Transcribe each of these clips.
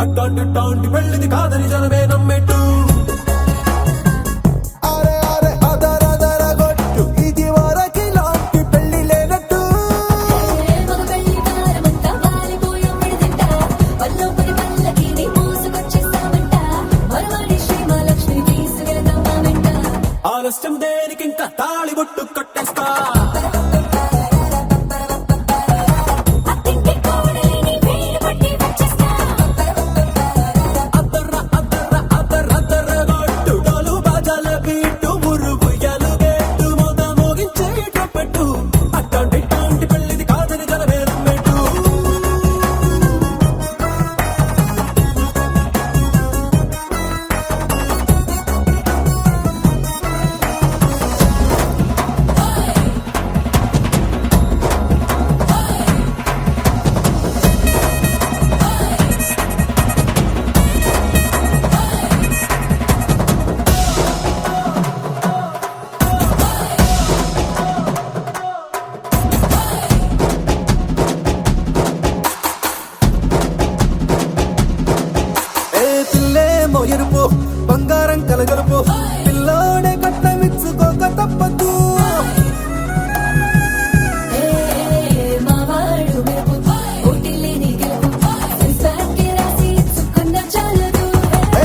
అట్టాంటి పెళ్ళిది కాదని జనమే నమ్మెట్టు ఆలస్యం దేనికి ఇంకా తాళి బొట్టు కట్టేస్తా ఎరుపు బంగారం కలగలుపు పిల్లోడే కట్టమిచ్చుకోక తప్పదు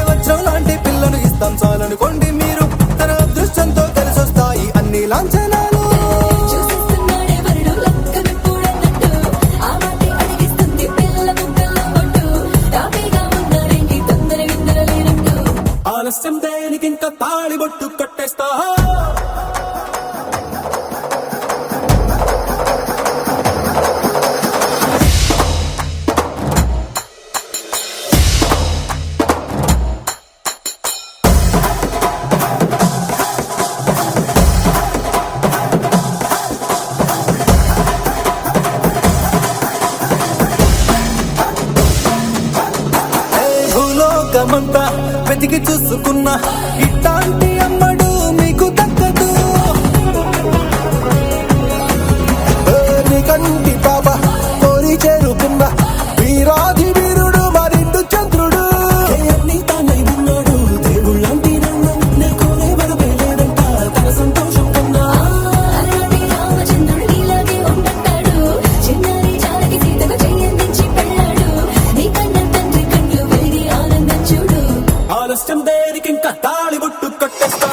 వచ్చం లాంటి పిల్లను ఇస్తాం చాలనుకోండి మీరు తన అదృష్టంతో కలిసొస్తాయి అన్ని లాంఛనాలు ఆలస్యం దేనికి ఇంకా తాళి బొట్టు కట్టేస్తా భూలోకమంతా వెతికి చూసుకున్నా ఇట్లాంటి అమ్మడు మీకు దక్కదు కంటి పాప కోరి చేరుకున్నా వీరాధి వీరుడు మరిండు చంద్రుడు అన్ని తానై ఉన్నాడు దేవుళ్ళంటి నేనే వరవేలేదంట తన సంతోషం కన్నా రామచంద్రుడిలాగే ఉంటాడు చిన్నారి జానకి సీతకు చెయ్యందించి పెళ్ళాడు నీ కన్న తండ్రి కళ్ళు వెలిగి ఆనందం చూడు ఆలస్యం దేనికి ఇంకా తాళి బొట్టు కట్టేస్తా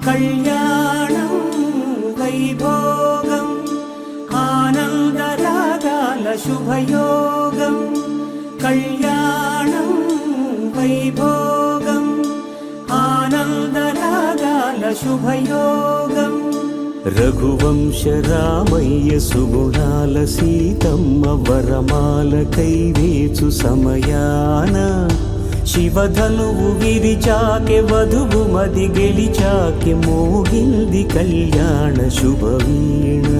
కళ్యాణం వైభోగం ఆనందరాగాల శుభయోగం కళ్యాణం వైభోగం ఆనందరాగాల శుభయోగం రఘువంశ రామయ్య సుగుణాల సీతమ్మ వరమాల కైవేచు సమయాన శివధనువు విరిచాకె వధువు మది గెలిచాకె మోగింది కళ్యాణ శుభవీణ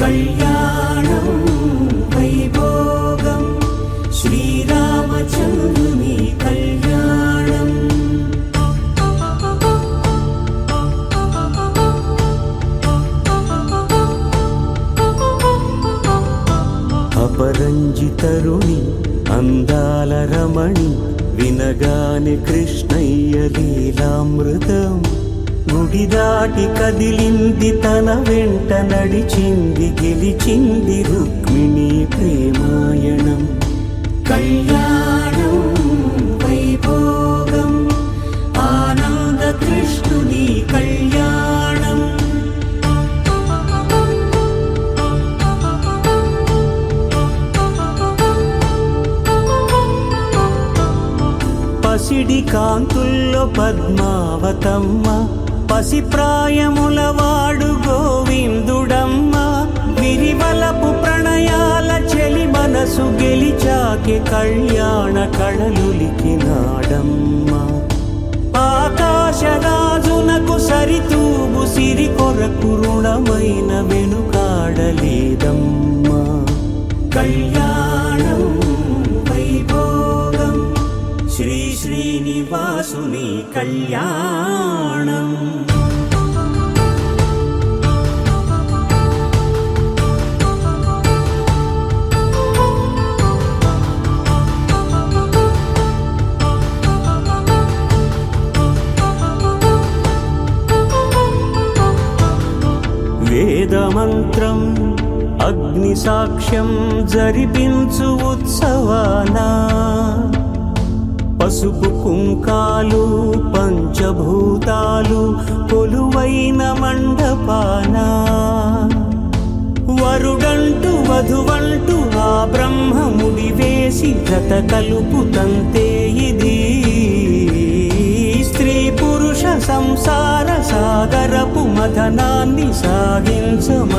కళ్యాణం వైభోగం శ్రీరామచంద్రుని కళ్యాణం అపరంజి తరుణి అందాల రమణి వినగాని కృష్ణయ్య లీలామృతం గుడి దాటి కదిలింది తన వెంట నడిచింది గెలిచింది రుక్మిణి ప్రేమాయణం కళ్యాణం వైభోగం ఆనంద కృష్ణుని కళ్యాణం పసిడి కాంతుల్లో పద్మావతమ్మ పసిప్రాయముల వాడు గోవిందుడమ్మ విరివలపు ప్రణయాల చెలి మనసు గెలిచాకె కళ్యాణ కళలులికినాడమ్మ ఆకాశరాజునకు సరితూగు సిరి కొరకు రుణమైన వెనుకాడలేదమ్మ కళ్యాణం వైభోగం శ్రీ శ్రీనివాసుని కళ్యాణం వేదమంత్రం అగ్ని సాక్ష్యం జరిపించు ఉత్సవానా పసుపు కుంకాలు పంచభూతాలు కొలువైన మండపాన వరుడంటూ వధువంటూ ఆ బ్రహ్మముడి వేసి జత కలుపుతంతే ఇది స్త్రీ పురుష సంసార సాగరపు మథనాన్ని సాగించమంటున్నది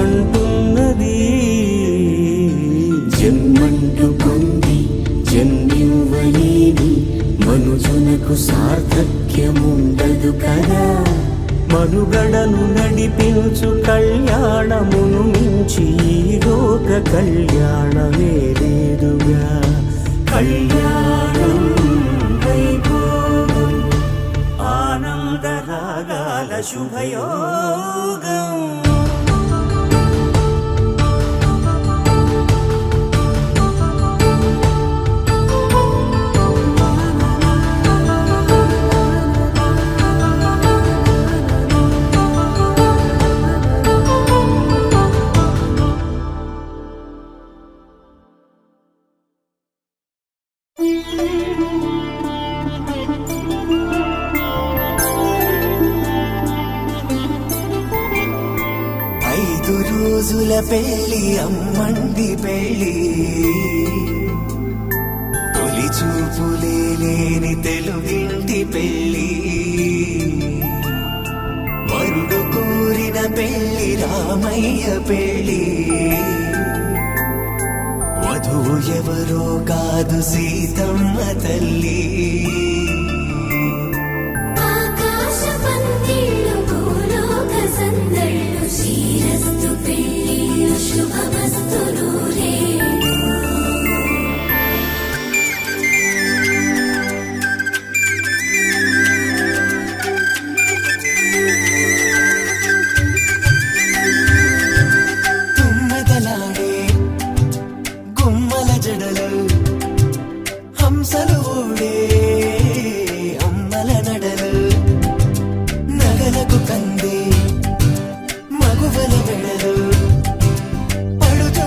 జన్మంటూ పొంది జన్మివ్వలేని మనుజునకు సార్థక్యముండదు కదా మనుగడను నడిపించు కళ్యాణమును మించి ఈ లోక కళ్యాణమే లేదుగా కళ్యాణం వైభోగం ఆనందరాగాల శుభయోగం రోజుల పెళ్లి అమ్మంది పెళ్లి తొలి చూపులే లేని తెలుగింటి పెళ్లి వరుడు కోరిన పెళ్లి రామయ్య పెళ్లి వధువు ఎవరో కాదు సీతమ్మ తల్లి కందే మగువల వెడలు పడుచు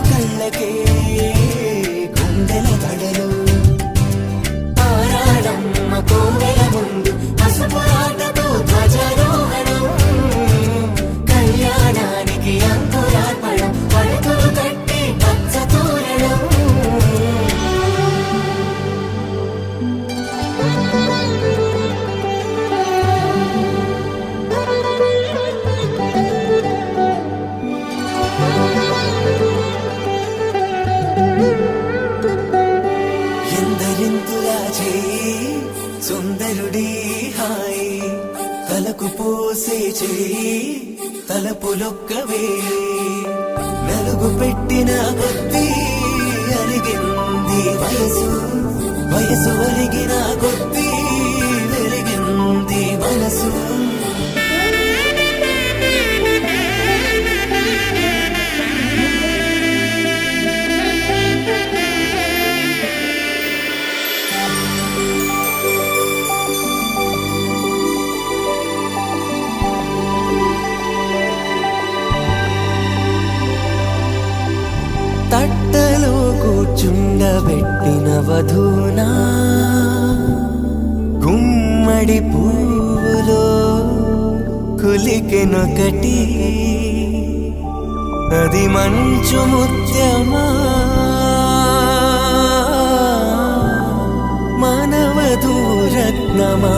సుందరుడి హాయి తలకు పోసే చేయి తలపులొక్కవే నలుగు పెట్టిన కొద్దీ అరిగింది వయసు వయసు ఒరిగిన కొద్దీ వెలిగింది మనసు తట్టలో కూర్చుండబెట్టిన వధూనా గుమ్మడి పువ్వులో కులికెనొకటి అది మంచు ముత్యమా మానవధూరత్నమా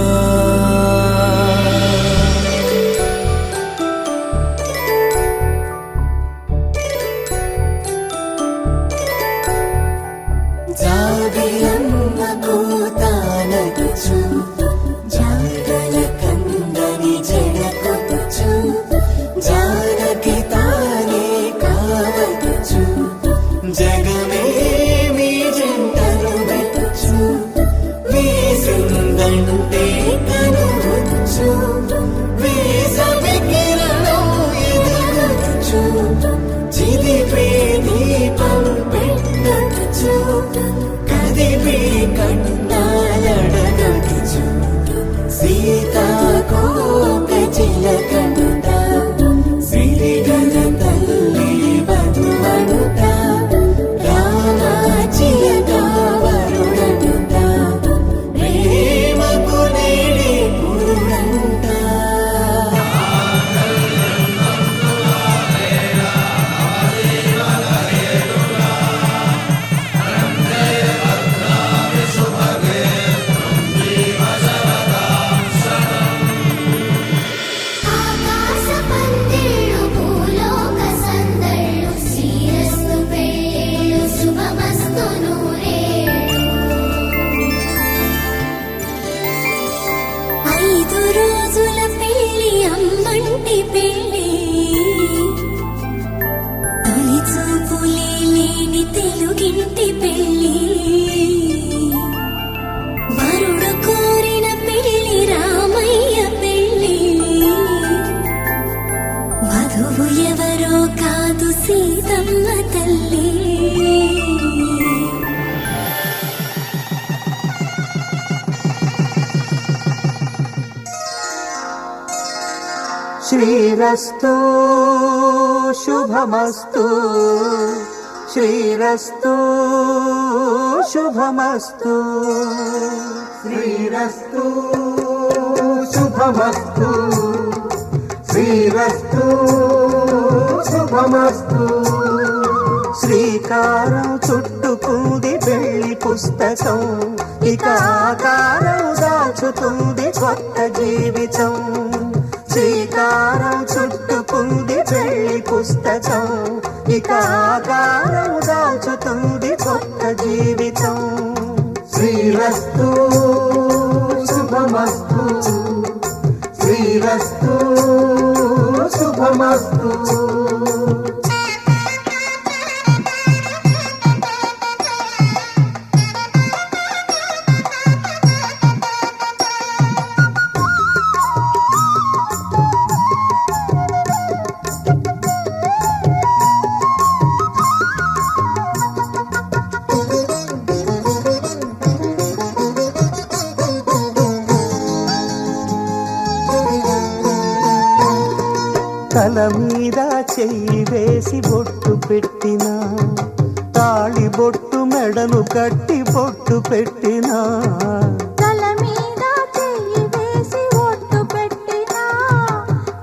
జాబిలమ్మ కూతానగుచు జాగల కందని జడకొచ్చు జానకి తానే కావదుచు జగమే మీ జంటను వెతుచు వీసిందంటే కనువచ్చు వీసమి కిరణం ఎదుగుచు చిదిపే దీపం పెట్టచ్చు కదిపే కండాలడగచ్చు సీతాకోక చిలకనుట సిరిగల తల్లి బతువనుట రామాచిలక వరుడనుట ప్రేమకు నేడే పురుడంట ఆకాశ పందిళ్ళు భూలోక సందళ్ళు శ్రీరస్తు పెళ్ళిళ్ళు శుభమస్తు నూరేళ్ళు 5 రోజుల పెళ్ళి అమ్మంటి పెళ్ళి తొలి చూపులే లేని తెలుగింటి పెళ్ళి వరుడు కోరిన పెళ్ళి రామయ్య పెళ్ళి వధువు ఎవరో కాదు సీతమ్మ తల్లి శ్రీరస్తు శుభమస్తు శ్రీరస్తు శుభమస్తు శ్రీరస్తు శుభమస్తు శ్రీరస్తు శుభమస్తు శ్రీకారం చుట్టుకుంది పెళ్లి పుస్తకం ఇక ఆకారం దాచుతుంది కొత్త జీవితం శ్రీకారం చుట్టుకుంది పెళ్లి పుస్తకం ఇక ఆకారం దాచుతుంది కొత్త జీవితం శ్రీరస్తు శుభమస్తు శ్రీరస్తు శుభమస్తు తల మీద చెయ్యి వేసి బొట్టు పెట్టినా తాళి బొట్టు మెడను కట్టి బొట్టు పెట్టినా తల మీద చెయ్యి వేసి బొట్టు పెట్టినా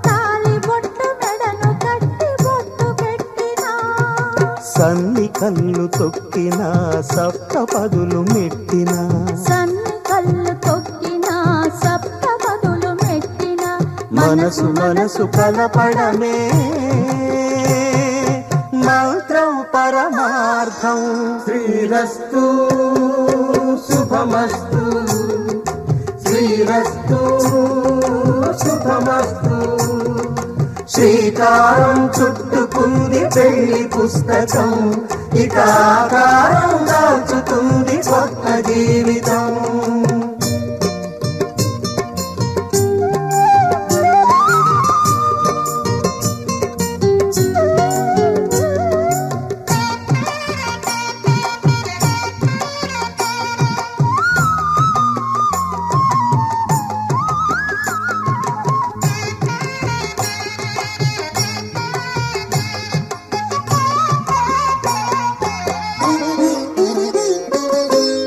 తాళి బొట్టు మెడను కట్టి బొట్టు పెట్టినా సన్ని కళ్ళు తొక్కినా సప్త పదులు మెట్టినా సన్ని కళ్ళు తొక్కినా సప్త పదులు మెట్టినా మనసు మనసు కలపడమే మంత్రం పరమార్థం శ్రీరస్తు శుభమస్తు శ్రీరస్తు శుభమస్తు. శ్రీకారం చుట్టుకుంది పెళ్లి పుస్తకం, ఇక ఆకారం దాల్చుతుంది కొత్త జీవితం.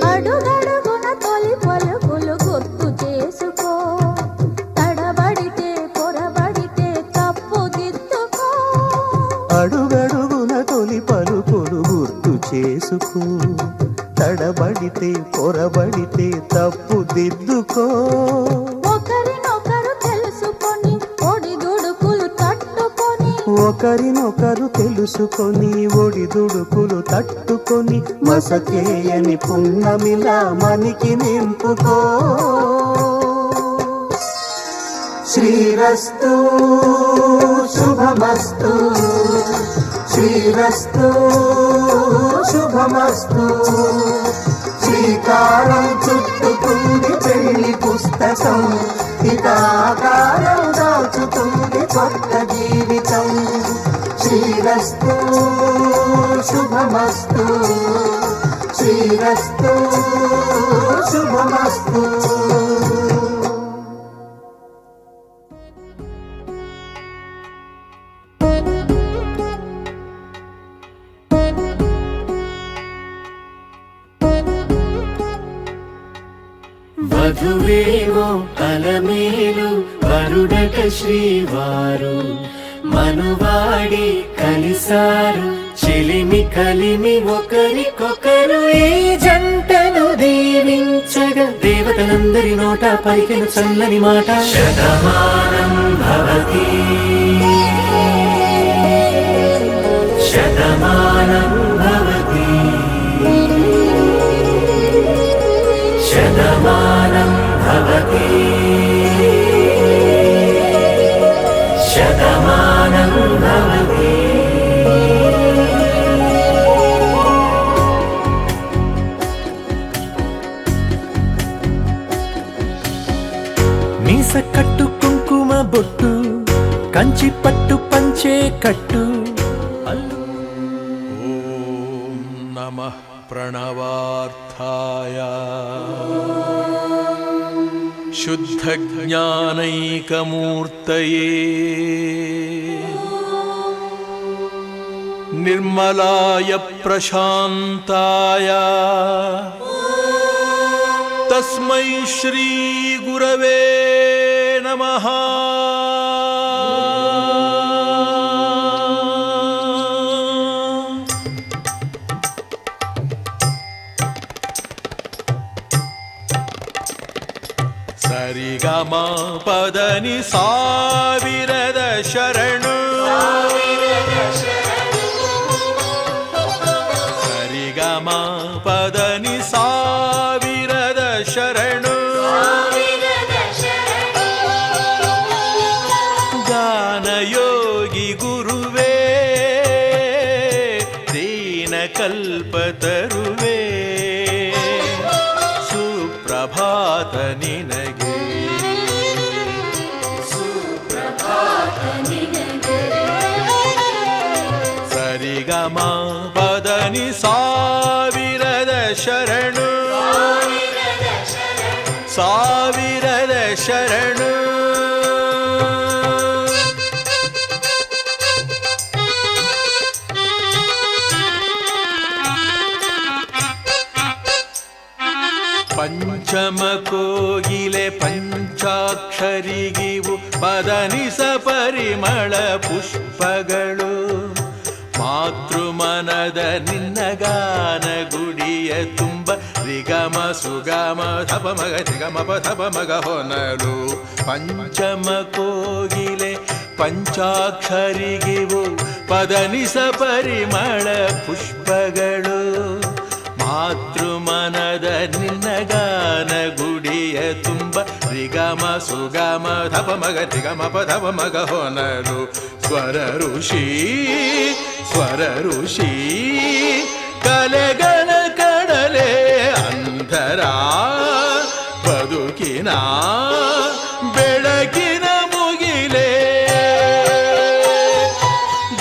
అడుగడుగున తొలి పలుకులు గుర్తు చేసుకో, తడబడితే పొరబడితే తప్పు దిద్దుకో. అడుగడుగున తొలి పలుకులు గుర్తు చేసుకో, తడబడితే పొరబడితే తప్పు దిద్దుకో. ఒకరినొకరు తెలుసుకొని ఒడిదుడుకులు తట్టుకొని, ఒకరినొకరు తెలుసుకొని ఒడిదుడుకులు తట్టుకొని మసకేయని పున్నమిలా మనికి నింపుకో. శ్రీరస్తు శుభమస్తు. శ్రీరస్తు శుభమస్తు. శ్రీకారం చుట్టుకుంది పెళ్లి పుస్తకం, ఇక ఆకారం దాచుతుంది కొత్త జీవితం. శ్రీరస్తు శుభమస్తు. శ్రీరస్తు శుభమస్తు. వధువేవో అలమేలు వరుడట శ్రీవారు, మనువాడి కలిసారు చెలిమి కలిమి ఒకరికొకరు. ఈ జంటను దీవించగా దేవతలందరి నోట పలికిన చల్లని మాట. శతమానం భవతి శతమానం భవతి శతమానం భవతి శతమానం భవతి. మీస కట్టు కుంకుమ బొట్టు, కంచి పట్టు పంచే కట్టు. ఓం నమః ప్రణవార్థాయ శుద్ధ జ్ఞానైకమూర్తయే నిర్మలాయ ప్రశాంతాయ తస్మై శ్రీ గురవే నమః. ಸರಿಗಮ ಪದನಿ ಸಾವಿರದ ಶರಣು, ಸರಿಗಮ ಪದನಿ ಸಾವಿರದ ಶರಣು. ಗಾನಯೋಗಿ ಗುರುವೇ ದೀನ ಕಲ್ಪತರುವೇ ಸುಪ್ರಭಾತ ನಿನಗೆ. ಸರಿಗಮ ಪದನಿ ಸಾವಿರದ ಶರಣು, ಸಾವಿರದ ಶರಣು. ಪಂಚಮ ಕೋಗಿಲೆ ಪಂಚಾಕ್ಷರಿಗಿವು ಪದನಿಸ ಪರಿಮಳ ಪುಷ್ಪಗಳು. ಮಾತೃಮನದ ನಿನ್ನ ಗಾನ ಗುಡಿಯ ತುಂಬ ರಿಗಮ ಸುಗಮ ಧಪ ಮಗ ರಿಗಮ ಧಪ ಮಗ ಹೊನಲು. ಪಂಚಮ ಕೋಗಿಲೆ ಪಂಚಾಕ್ಷರಿಗಿವು ಪದನಿಸ ಪರಿಮಳ ಪುಷ್ಪಗಳು. ಮಾತೃಮನದ ನಿನ್ನಗಾನ ಗುಡಿಯ ತುಂಬ ರಿಗಮ ಸುಗಮ ಧಪ ಮಗ ರಿಗಮ ಪಧಪ ಮಗ ಹೊನಲು ಸ್ವರ ಋಷಿ ಕಲೆಗಳ ಕಡಲೆ ಅಂಧರ ಬದುಕಿನ ಬೆಳಕಿನ ಮುಗಿಲೆ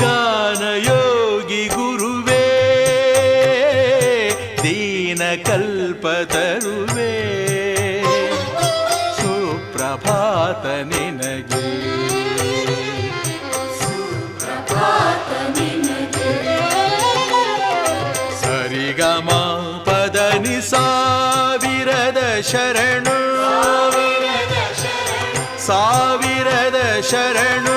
ಗಾನಯೋಗಿ ಗುರುವೇ ದೀನ ಕಲ್ಪತರುವೇ ಸುಪ್ರಭಾತ ನಿನಗೆ ಸರಿಗಮ ಪದನಿ ಸಾವಿರದ ಶರಣು ಸಾವಿರದ ಶರಣು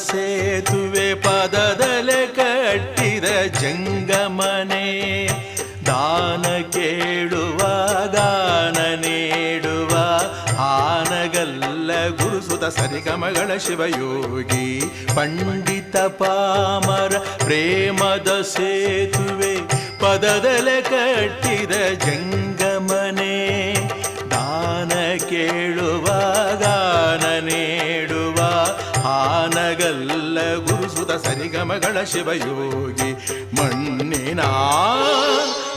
ಸೇತುವೆ ಪದದಲೆ ಕಟ್ಟಿದ ಜಂಗಮನೆ ದಾನ ಕೇಳುವ ಗಾನ ನೀಡುವ ಆನಗಲ್ಲ ಗುರುಸುತ ಸರಿಗಮಗಳ ಶಿವಯೋಗಿ ಪಂಡಿತ ಪಾಮರ ಪ್ರೇಮದ ಸೇತುವೆ ಪದದಲೆ ಕಟ್ಟಿದ ಜಂಗಮನೆ ದಾನ ಕೇಳುವ ಗಾನ ನೀಡುವ ಆನಗಲ್ಲ ಗುರುಸುತ ಸರಿಗಮಗಳ ಶಿವಯೋಗಿ ಮಣ್ಣಿನ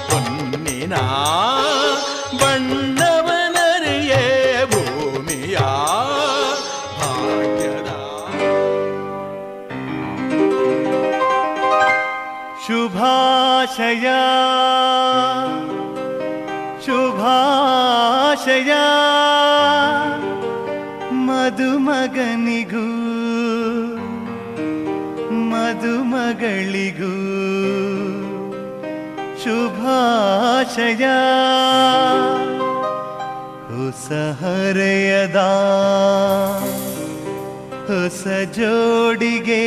ಹೊನ್ನಿನ ಬಣ್ಣವನರಿಯೇ ಭೂಮಿಯ ಭಾಗ್ಯದ ಶುಭಾಶಯ ಶುಭಾಶಯ ಮದುಮಗನಿಗೂ ಮದುಮಗಳಿಗೂ ಶುಭಾಶಯ ಹೊಸ ಹರೆಯದ ಹೊಸ ಜೋಡಿಗೆ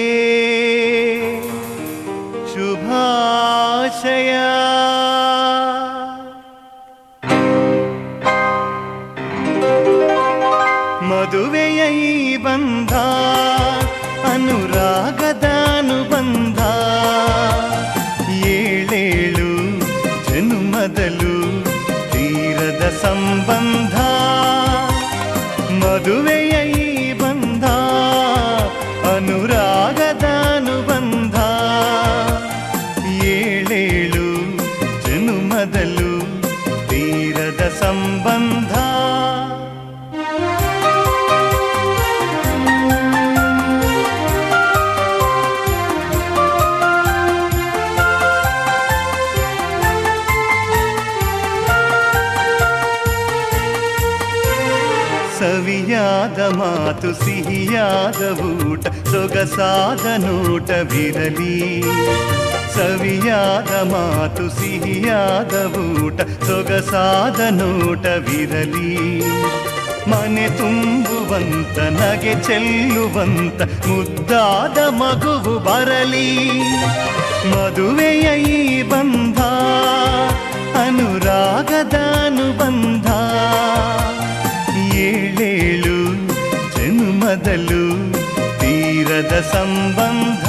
ಶುಭಾಶಯ ಮದುವೆಯ ಈ ಬಂಧ ಅನುರಾಗದ ಅನುಬಂಧ ಏಳೇಳು ಜನುಮದಲು ತೀರದ ಸಂಬಂಧ ಮದುವೆಯ ಈ ಬಂಧ ಅನುರಾಗದ ಅನುಬಂಧ ಏಳೇಳು ಜನುಮದಲು ತೀರದ ಸಂಬಂಧ ಸವಿಯಾದ ಮಾತು ಸಿಹಿಯಾದ ಊಟ ಸೊಗಸಾದ ನೋಟವಿರಲಿ ಸವಿಯಾದ ಮಾತು ಸಿಹಿಯಾದ ಊಟ ಸೊಗಸಾದ ನೋಟವಿರಲಿ ಮನೆ ತುಂಬುವಂತ ನಗೆ ಚೆಲ್ಲುವಂತ ಮುದ್ದಾದ ಮಗುವು ಬರಲಿ ಮದುವೆಯ ಈ ಬಂಧ ಅನುರಾಗದ ಅನುಬಂಧ ಏಳೇಳು ಜನುಮದಲು ತೀರದ ಸಂಬಂಧ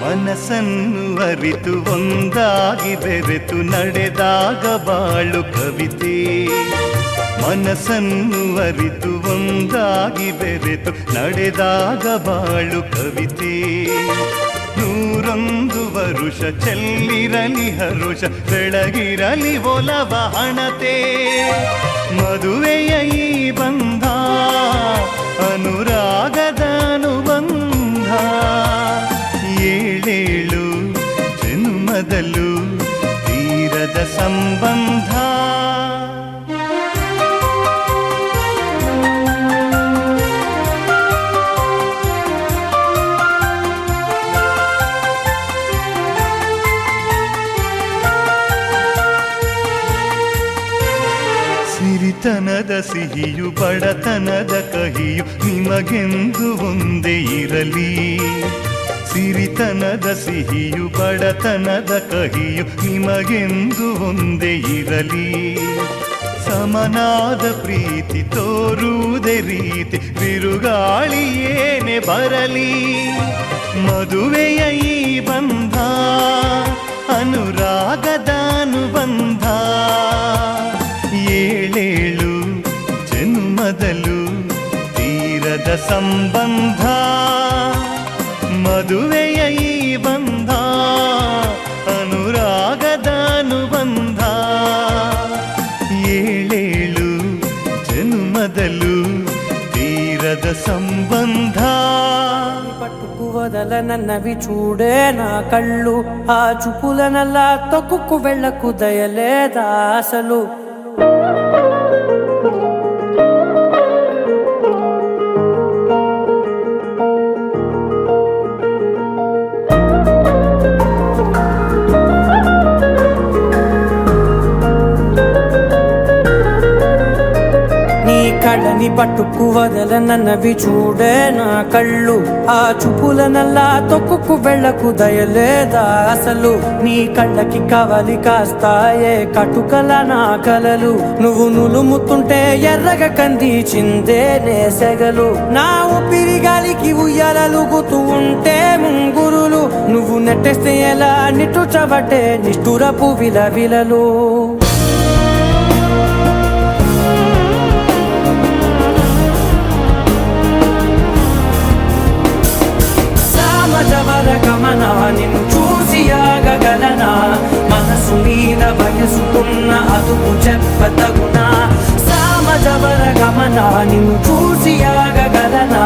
ಮನಸ್ಸನ್ನು ಅರಿತು ಒಂದಾಗಿ ಬೆರೆತು ನಡೆದಾಗ ಬಾಳು ಕವಿತೆ ಮನಸ್ಸನ್ನು ಅರಿತು ಒಂದಾಗಿ ಬೆರೆತು ನಡೆದಾಗ ಬಾಳು ಕವಿತೆ 101 ವರುಷ ಚೆಲ್ಲಿರಲಿ ಹರುಷ ಬೆಳಗಿರಲಿ ಒಲವ ಹಣತೆ ಮದುವೆಯ ಈ ಬಂಧ ಅನುರಾಗದ ಅನುಬಂಧ ಏಳೇಳು ಮೊದಲು ತೀರದ ಸಂಬಂಧ. ಸಿರಿತನದ ಸಿಹಿಯು ಬಡತನದ ಕಹಿಯು ನಿಮಗೆಂದು ಒಂದೇ ಇರಲಿ. ಸಿರಿತನದ ಸಿಹಿಯು ಬಡತನದ ಕಹಿಯು ನಿಮಗೆಂದು ಒಂದೇ ಇರಲಿ. ಸಮನಾದ ಪ್ರೀತಿ ತೋರುವುದೇ ರೀತಿ ಬಿರುಗಾಳಿ ಏನೇ ಬರಲಿ. ಮದುವೆಯ ಈ ಬಂಧ ಅನುರಾಗದ ಅನುಬಂಧ. ಏಳೇಳು ಜನ್ಮದಲು ತೀರದ ಸಂಬಂಧ. ಮದುವೆಯ ಈ ಬಂಧ ಅನುರಾಗದ ಅನುಬಂಧ. ಏಳೇಳು ಜನ್ಮದಲು ತೀರದ ಸಂಬಂಧ. పట్టుకు వదలనన్నవి చూడే నా కళ్ళు, ఆ చూపులనల్లా తొక్కుకు వెళ్ళకు దయలేదా అసలు. కళ్ళని పట్టుకు వదలనన్నవి చూడే నా కళ్ళు, ఆ చూపులనల్లా తొక్కుకు వెళ్ళకు దయలేదా అసలు. నీ కళ్ళకి కవలి కాస్తాయే కటుకల నా కలలు. నువ్వు నులుముతుంటే ఎర్రగా కందిచిందే నేసెగలు. నా ఊపిరి గాలికి ఉయ్యాలలుగుతూ ఉంటే ముంగురులు. నువ్వు నెట్టేస్తే ఎలా నిట్టుచబట్టే నిష్ఠురపు విలవిలలు. గమనా నిన్ను చూసి ఆగగలనా. మనసు మీద వయసుకున్న అదుపు చెప్పతగునా. సామజవర గమనా నిన్ను చూసి ఆగగలనా.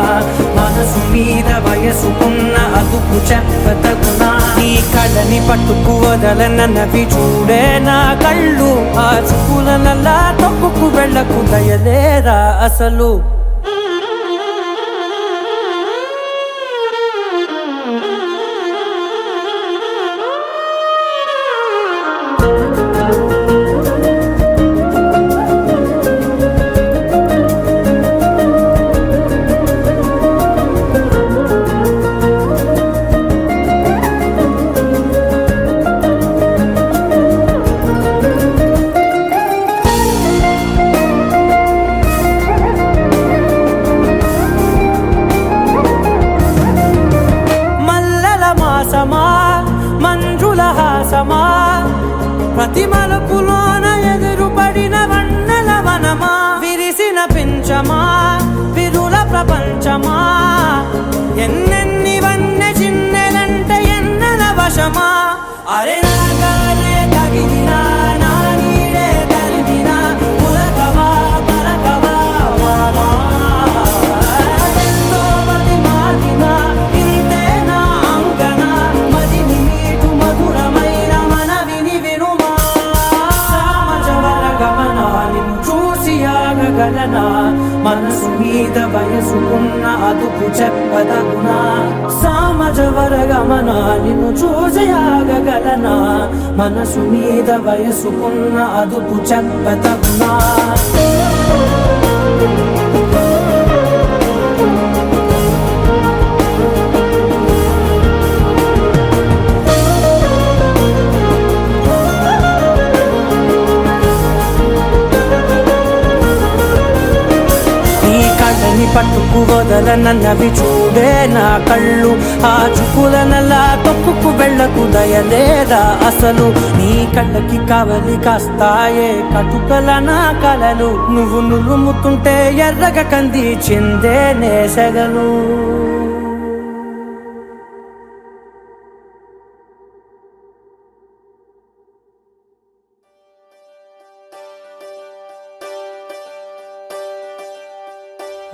మనసు మీద వయసుకున్న అదుపు చెప్పతగునా. నీ కళ్ళని పట్టుకు వదలనన్నవి చూడే నా కళ్ళు, ఆ చూపులనల్లా తొక్కుకు వెళ్ళకు దయలేరా అసలు. మంజుల హాసమా ప్రతి మలుపులోన ఎదురుపడిన వన్నెల వనమా. విరిసిన పించమా విరుల ప్రపంచమా. ఎన్నెన్ని వన్నె చిన్నెలంటే ఎన్నెల వశమా. అరే నాగానే తగిలినా నా నీడే తరిమినా పులకవా పలకవా మామా. ఎంతో మతి మాటినా ఇంతే నా అంకన. మదిని మీటు మధురమైన మనవిని వినుమా. సామజవర గమనా నిన్ను చూసి ఆగగలనా. మనసు మీద వయసుకున్న అదుపు చెప్పదగునా. సామజవర గమనా నిన్ను చూసి ఆగగలనా. మనసు మీద వయసుకున్న అదుపు చెప్పదగునా. కళ్ళని పట్టుకు వదలనన్నవి చూడే నా కళ్ళు, ఆ చూపులనల్లా తొక్కుకు వెళ్ళకు దయలేదా అసలు. నీ కళ్ళకి కవలి కాస్తాయే కటుకల నా కలలు. నువ్వు నులుముతుంటే ఎర్రగా కందిచిందే నేసెగలు.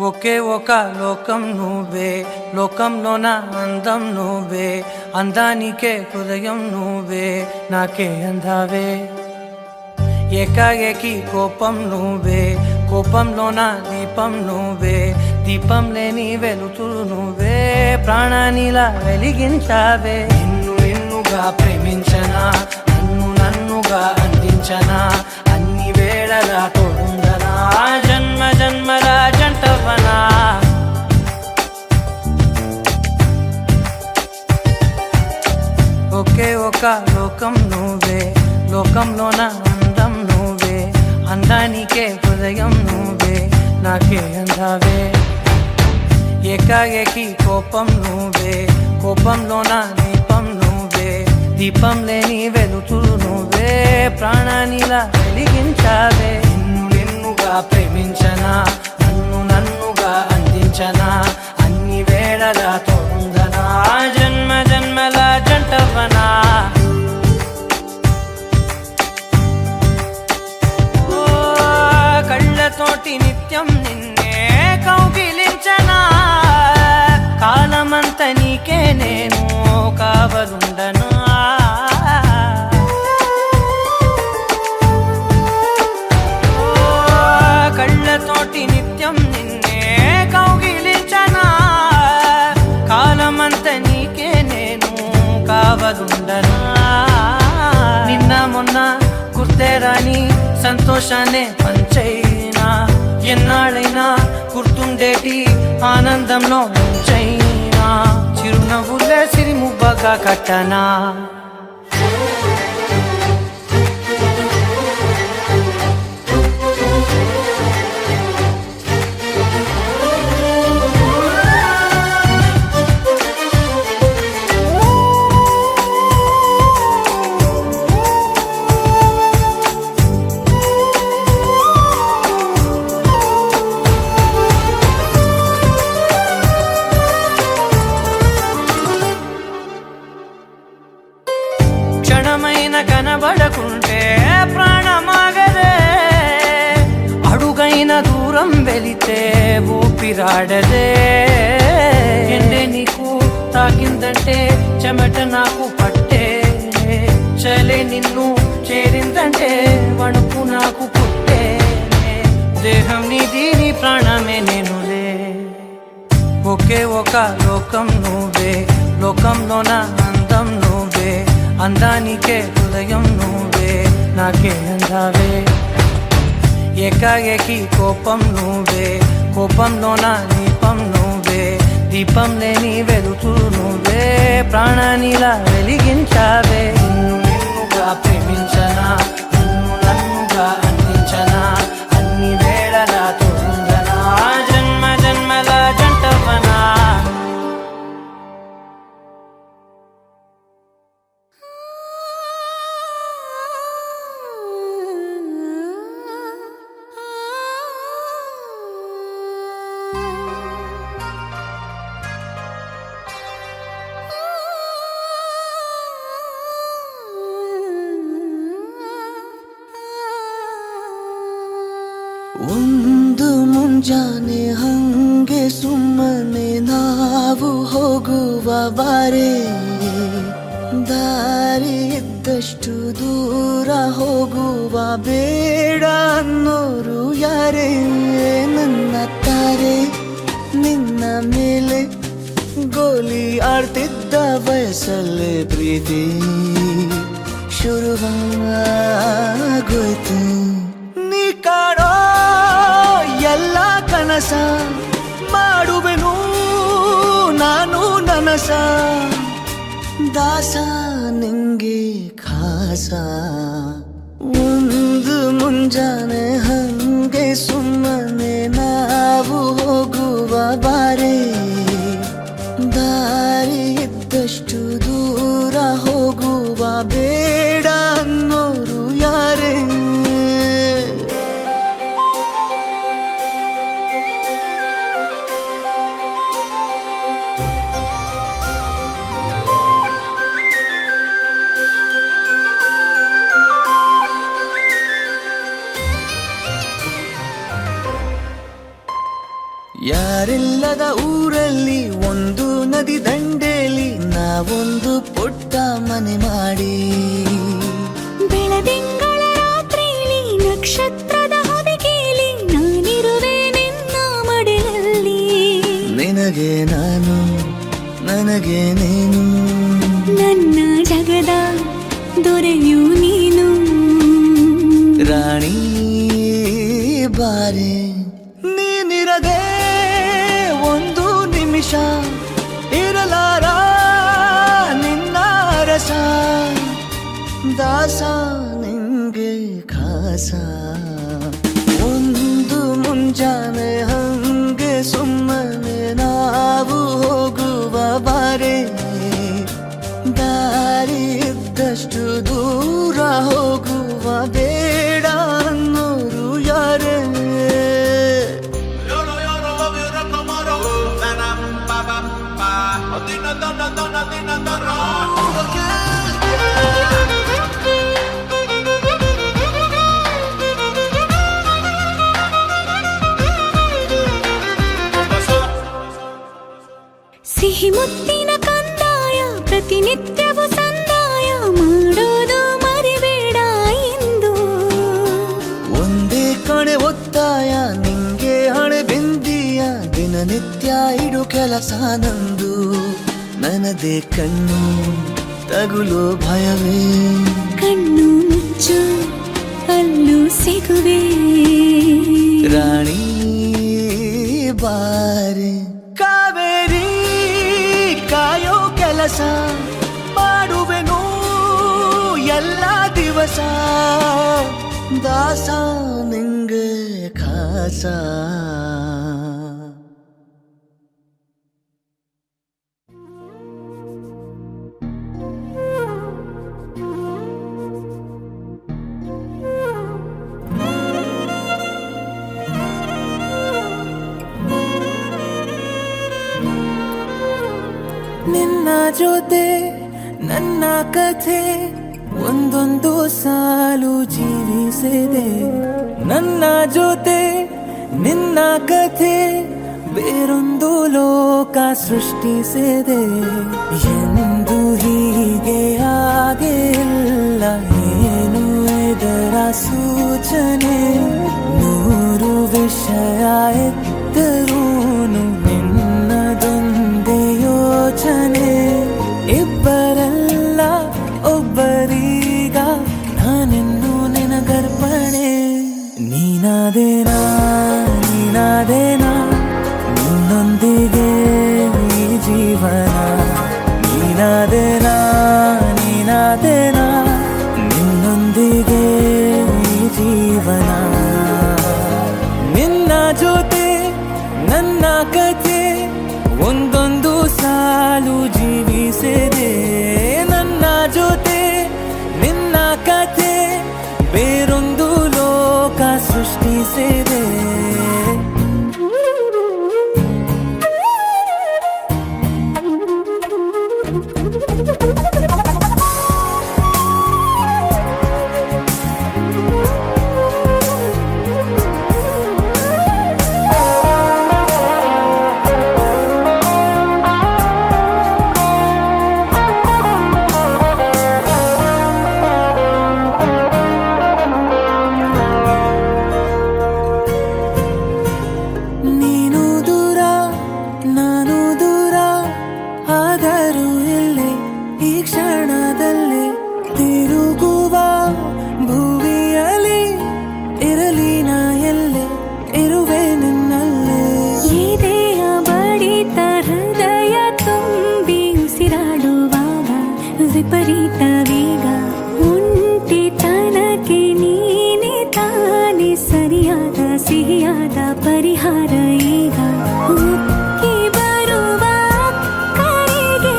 ఒకే ఒక లోకం నువ్వే, లోకంలో నా అందం నువ్వే, అందానికే హృదయం నువ్వే, నాకే అందావే. ఏకాఏకి కోపం నువ్వే, కోపంలో నా దీపం నువ్వే, దీపం లేని వెలుతురు నువ్వే, ప్రాణానిలా వెలిగించావే. నిన్నుగా ప్రేమించనా, నన్నుగా అందించనా, అన్ని వేళలా తోడుందనా, జన్మ జన్మల జంటవనా. ఒకే ఒక లోకం నువ్వే, లోకంలో నా అందం నువ్వే, అందానికే హృదయం నువ్వే, నాకే అందావే. ఏకాఏకి కోపం నువ్వే, కోపంలో నా దీపం నువ్వే, దీపం లేని వెలుతురు నువ్వే, ప్రాణానిలా వెలిగించావే. నిన్నుగా ప్రేమించనా, నన్నుగా అందించనా, అన్ని వేళలా తోడుందనా, జన్మ జన్మల జంటవనా. ఓ కళ్ళతోటి నిత్యం నిన్నే కౌగిలించనా, కాలమంత నీకే నేను కావలుండనా. కళ్ళతోటి నిత్యం నిన్నే కౌగిలించనా, కాలమంత నీకే నేను కావలుండనా. నిన్న మొన్న గుర్తే రాని సంతోషాన్నే పంచైనా, ఎన్నాళ్ళైనా గుర్తుండేటి ఆనందంలో ఉంచైనా, చిరునవ్వులే సిరిముబ్బగా కట్టనా. క్షణమైన కనబడకుంటే ప్రాణమాగదే, అడుగైన దూరం వెళితే ఊపిరాడదే. ఎండే నీకు తాకిందంటే చెమట నాకు పట్టే, చలే నిన్ను చేరిందంటే వణుకు నాకు పుట్టే, దేహం నీది నీ ప్రాణమే నేనులే. ఒకే ఒక లోకం నువ్వే, లోకంలో నా అందం నువ్వే, అందానికే హృదయం నువ్వే, నాకే అందావే. ఏకాఏకి కోపం నువ్వే, కోపంలో నా దీపం నువ్వే, దీపం లేని వెలుతురు నువ్వే, ప్రాణానిలా వెలిగించావే. నిన్నుగా ప్రేమించనా, నన్నుగా అందించనా, అన్ని వేళలా తోడుందనా, జన్మ జన్మల జంటవనా. ಒಂದು ಮುಂಜಾನೆ ಹಂಗೆ ಸುಮ್ಮನೆ ನಾವು ಹೋಗುವ ಬಾರೆ, ದಾರಿ ಇದ್ದಷ್ಟು ದೂರ ಹೋಗುವ ಬೇಡ ಅನ್ನೋರು ಯಾರೇ. ನನ್ನ ತಾರೆ ನಿನ್ನ ಮೇಲೆ ಗೋಲಿ ಆಡ್ತಿದ್ದ ವಯಸ್ಸಲ್ಲೇ ಪ್ರೀತಿ ಶುರುವಾಗೋಯ್ತು. ನೀ ಕಾಡೋ ಎಲ್ಲ ಕನಸ ಮಾಡುವೆನು ನಾನು ನನಸ, ದಾಸ ನಿಂಗೆ ಖಾಸ. ಒಂದು ಮುಂಜಾನೆ ಹಂಗೆ ಸುಮ್ಮನೆ ನಾವು ಹೋಗುವ ಬಾರೆ, ದಾರಿ ಇದ್ದಷ್ಟು ದೂರ ಹೋಗುವ ಬೇಡ ಅನ್ನೋರು ಯಾರೇ. ಯಾರಿಲ್ಲದ ಊರಲ್ಲಿ ಒಂದು ನದಿ ದಂಡೆಯಲ್ಲಿ ನಾವೊಂದು ಪುಟ್ಟ ಮನೆ ಮಾಡಿ ಬೆಳದಿಂಗಳ ರಾತ್ರಿಲಿ ನಕ್ಷತ್ರದ ಹೊದಿಕೆಯಲ್ಲಿ ನಾನಿರುವೆ ನಿನ್ನ ಮಡಿಲಲ್ಲಿ. ನಿನಗೆ ನಾನು ನನಗೆ ನೀನು ನನ್ನ ಜಗದ ದೊರೆಯು ನೀನು. ರಾಣಿ ಬಾರೆ ನೀನಿರದೆ ಒಂದು ನಿಮಿಷ ಇರಲಾರ ನಿನ್ನ ರಸ ದಾಸ ನಿಂಗೆ ಖಾಸ. ಒಂದು ಮುಂಜಾನೆ ಹಂಗೆ ಸುಮ್ಮನೆ ನಾವು ಹೋಗುವ ಬಾರೆ ದಾರಿ ಇದ್ದಷ್ಟು ದೂರ ಹೋಗುವ ಬೇಡ ಅನ್ನೋರು ಯಾರೇ. ಸಿಹಿ ಮುತ್ತಿನ ಕಂದಾಯ ಪ್ರತಿನಿತ್ಯವೂ ಸಂದಾಯ ಮಾಡೋದು ಮರಿಬೇಡ ಎಂದು. ಒಂದೇ ಕಣೆ ಒತ್ತಾಯ ನಿಂಗೆ ಹಣೆ ಬಿಂದಿಯ ದಿನನಿತ್ಯ ಇಡು ಕೆಲಸ ನಂದು. ನನ್ನದೇ ಕಣ್ಣು ತಗುಲೋ ಭಯವೇ ಕಣ್ಣು ಮುಚ್ಚು ಅಲ್ಲೂ ಸಿಗುವೆ. ರಾಣಿ ಬಾರೆ ಕಾವೇರಿ ಕಾಯೋ ಕೆಲಸ ಮಾಡುವೆನು ಎಲ್ಲ ದಿವಸ ದಾಸ ನಿಂಗೆ ಖಾಸ. ನಿನ್ನ ಜೊತೆ ನನ್ನ ಕಥೆ ಒಂದೊಂದು ಸಾಲು ಜೀವಿಸಿದೆ. ನನ್ನ ಜೊತೆ ನಿನ್ನ ಕಥೆ ಬೇರೊಂದು ಲೋಕ ಸೃಷ್ಟಿಸಿದೆ. ಎಂದು ಹೀಗೆ ಆಗಿಲ್ಲ ಏನು ಇದರ ಸೂಚನೆ. ನೂರು ವಿಷಯ ಎತ್ತರೂನು ನಿನ್ನದೊಂದೇ ಯೋಚನೆ. ಇಬ್ಬರಲ್ಲ ಒಬ್ಬರೀಗ ನಾನೆನ್ನು ನಿನಗರ್ಪಣೆ. ನೀನಾದೇನಾ ನೀನಾದೇನಾ ನಿನ್ನೊಂದಿಗೆ ಈ ಜೀವನ. ನೀನಾದೇನಾ ನೀನಾದೇನಾ ನಿನ್ನೊಂದಿಗೆ ಈ ಜೀವನ. ನಿನ್ನ ಜೊತೆ ನನ್ನ ಕಥೆ ಒಂದೊಂದು ಸಾಲು ಜೀವಿಸಿದೆ. ನನ್ನ ಜೊತೆ ನಿನ್ನ ಕಥೆ ಬೇರೊಂದು ಲೋಕ ಸೃಷ್ಟಿಸಿದೆ. ನೀನು ದೂರ ನಾನು ದೂರ ಆದರೂ ಇಲ್ಲೇ ಈ ಕ್ಷಣದಲ್ಲಿ ತಿರುಗುವ ಭುವಿಯಲ್ಲಿ ಇರಲಿ ನಾ ಎಲ್ಲೆ ಇರುವೆ ನಿನ್ನಲ್ಲೇ. ಎದೆಯ ಬಡಿತ ಹೃದಯ ತುಂಬಿ ಉಸಿರಾಡುವಾಗ ವಿಪರೀತ ವೇಗ. ಒಂಟಿತನಕ್ಕೆ ನೀನೆ ತಾನೆ ಸರಿಯಾದ ಸಿಹಿಯಾದ ಪರಿಹಾರ ಈಗ. ಉಕ್ಕಿ ಬರುವ ಕರೆಗೆ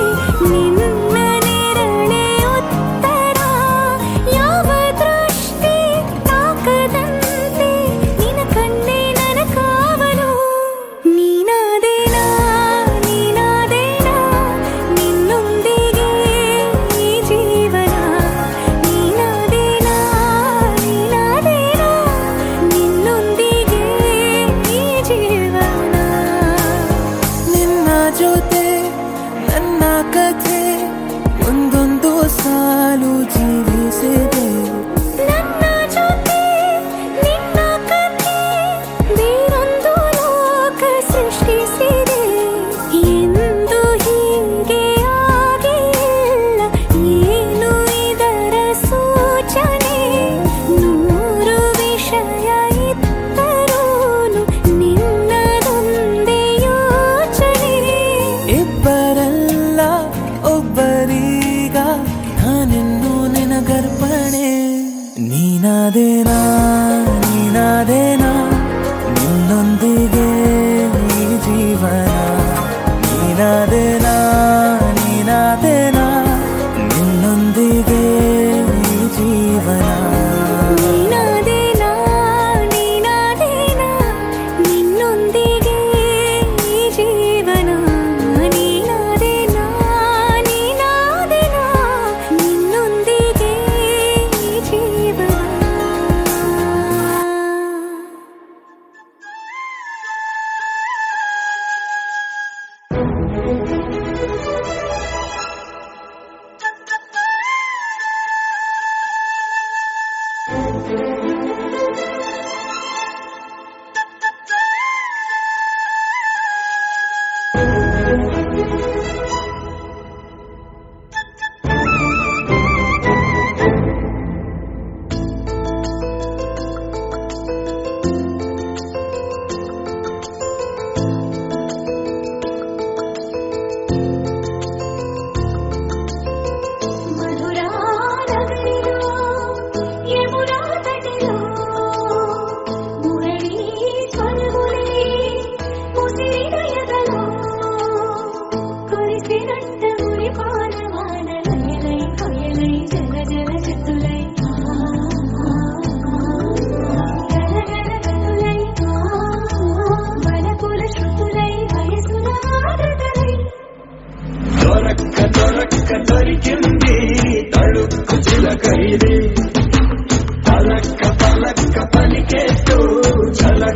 ನಿನ್ನ ನೆರಳೆ ಉತ್ತರ. ಯಾವ ದೃಷ್ಟಿ ತಾಕದಂತೆ ನಿನ ಕಣ್ಣೆ ನನ್ನ ಕಾವಲು. ನೀನಾದೇನಾ ನೀನಾದೇನಾ ನಿನ್ನೊಂದಿಗೆ ಈ ಜೀವನ. ನೀನಾದೇನಾ ನೀನಾದೇನಾ ನಿನ್ನೊಂದಿಗೆ ಈ ಜೀವನ.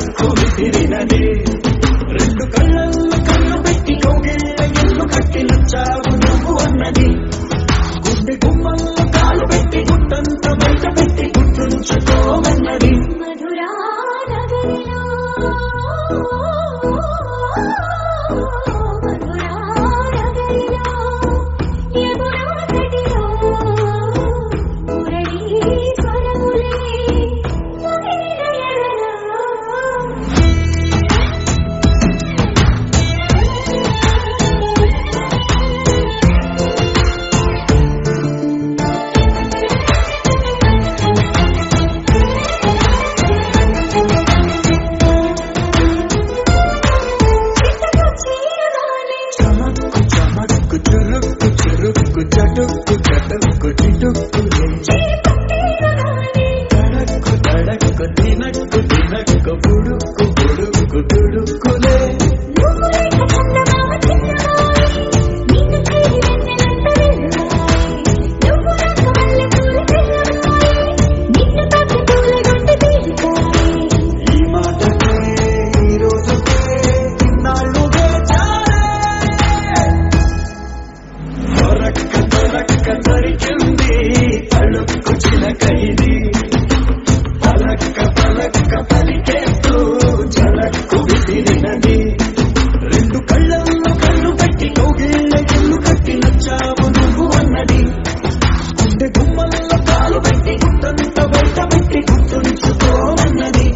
ఝలక్కు విసిరినది రెండు కళ్ళల్లో కళ్ళు పెట్టి కౌగిళ్ళ ఎల్లు కట్టి నచ్చావు నువ్వు అన్నది గుండె గుమ్మల్లో కాలు పెట్టి గుట్టంత బయట పెట్టి గుర్తుంచుకోమన్నది మధురా నగరిలో మధురా నగరిలో యమునా తటిలో మురళీ స్వరములే మహిళయలలో చమక్కు చమక్కు చురుక్కు చురుక్కు చటుక్కు చటుక్కు చిటుక్కులే తడక్కు తడక్కు తినక్కు తినక్కు పుడుక్కు పుడుక్కు తుడుక్కులే ఈ మాటకే ఈ రోజుకే ఇన్నాళ్ళు వేచారే దొరక్క దొరక్క దొరికింది తళుక్కు చిలకైది పలక్క పలక్క పలికేస్తూ ఝలక్కు విసిరినది రెండు కళ్ళల్లో కళ్ళు పెట్టి కౌగిళ్ళ ఇల్లు కట్టి నచ్చావు నువ్వు అన్నది గుండె గుమ్మల్లో కాలు పెట్టి గుట్టంత బయట పెట్టి గుర్తుంచుకోమన్నది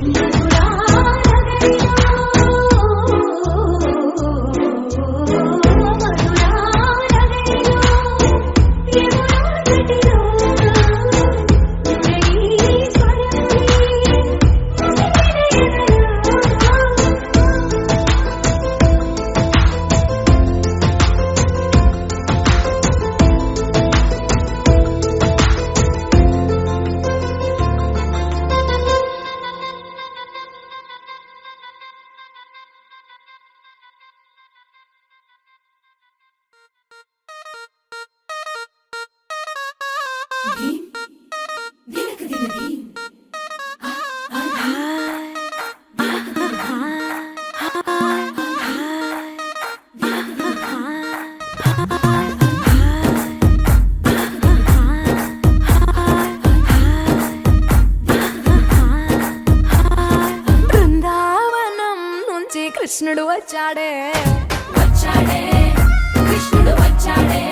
బృందావనం నుంచి కృష్ణుడు వచ్చాడే వచ్చాడే కృష్ణుడు వచ్చాడే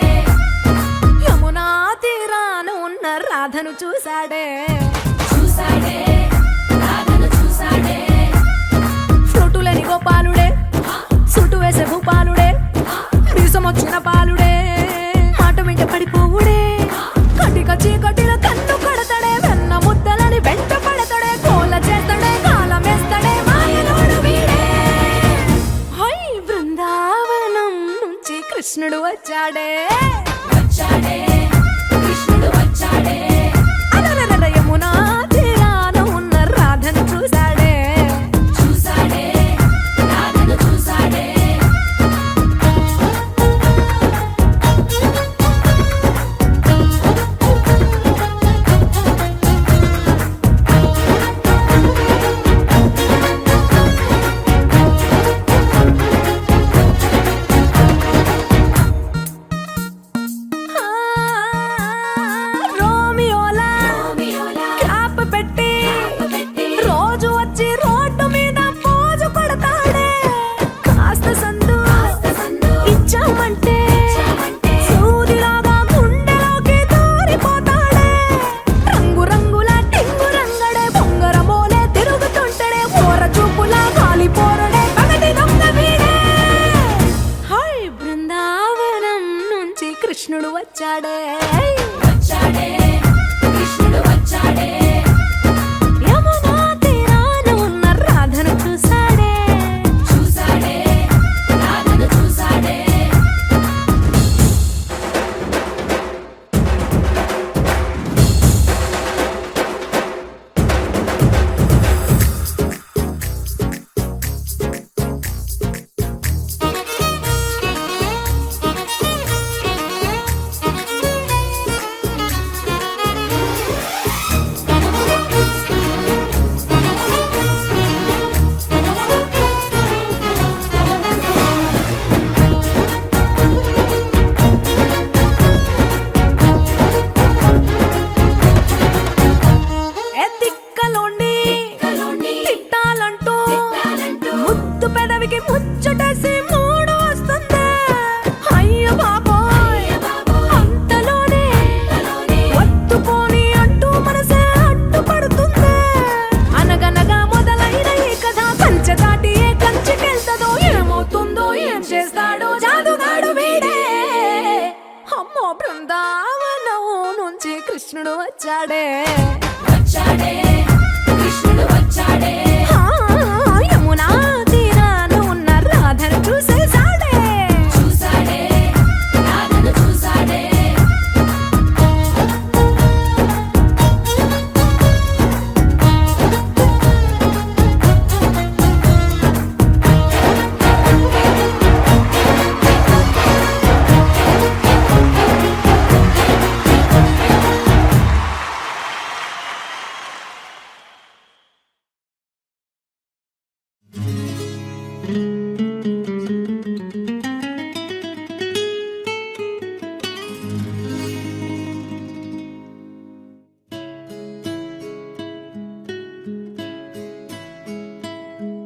యమునా తీరాన ఉన్న రాధను చూశాడే చూసాడే రాధను చూసాడే ఫ్లూటులేని గోపాలుడే సుట్టు వేసే భూపాలుడే మీసమొచ్చిన పాలుడే మాట వెంట పడిపోవుడే కటిక చీకటిలో కన్ను కడతాడే వెన్న ముద్దలని వెంట పడతాడే కోల చేస్తాడే కాలం వేస్తాడే మాయలోడు వీడే హై బృందావనం నుంచి కృష్ణుడు వచ్చాడే వచ్చాడే కృష్ణుడు వచ్చాడే అలరల యమునా తీరాన ఉన్న రాధను చూశాడే చూసాడే రాధను చూసాడే రోమియో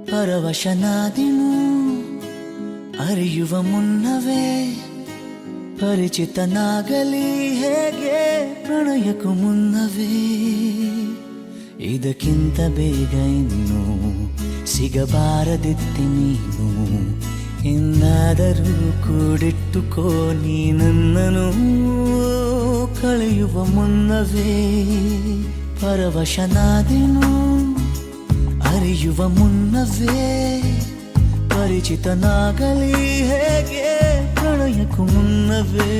ಪರವಶನಾದಿನು ಅರಿಯುವ ಮುನ್ನವೇ ಪರಿಚಿತನಾಗಲಿ ಹೇಗೆ ಪ್ರಣಯಕ್ಕೂ ಮುನ್ನವೇ ಇದಕ್ಕಿಂತ ಬೇಗ ಇನ್ನು ಸಿಗಬಾರದಿತ್ತಿ ನೀನು ಎಂದಾದರೂ ಕೂಡಿಟ್ಟುಕೋ ನೀ ನನ್ನನು ಕಳೆಯುವ ಮುನ್ನವೇ ಪರವಶನಾದಿನು ಅರಿಯುವ ಮುನ್ನವೇ ಪರಿಚಿತನಾಗಲಿ ಹೇಗೆ ಪ್ರಣಯಕ್ಕೂ ಮುನ್ನವೇ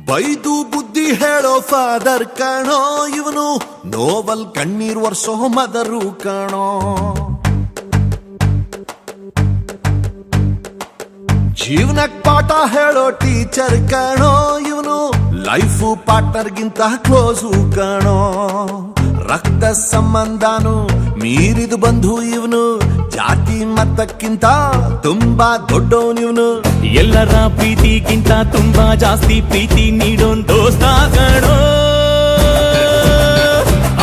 ಬೈದು ಬುದ್ಧಿ ಹೇಳೋ ಫಾದರ್ ಕಾಣೋ ಇವನು, ನೋವಲ್ ಕಣ್ಣೀರ್ ವರ್ಷೋ ಮದರು ಕಾಣೋ. ಜೀವನಕ್ ಪಾಠ ಹೇಳೋ ಟೀಚರ್ ಕಾಣೋ ಇವನು, ಲೈಫು ಪಾರ್ಟ್ನರ್ಗಿಂತ ಕ್ಲೋಸು ಕಾಣೋ. ರಕ್ತ ಸಂಬಂಧನು ಮೀರಿದು ಬಂಧು ಇವನು, ಜಾತಿ ಮತಕ್ಕಿಂತ ತುಂಬಾ ದೊಡ್ಡವನಿವನು. ಎಲ್ಲರ ಪ್ರೀತಿಗಿಂತ ತುಂಬಾ ಜಾಸ್ತಿ ಪ್ರೀತಿ ನೀಡೋನ್ ದೋಸ್ತ ಕಣೋ.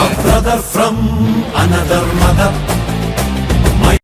A brother from another mother.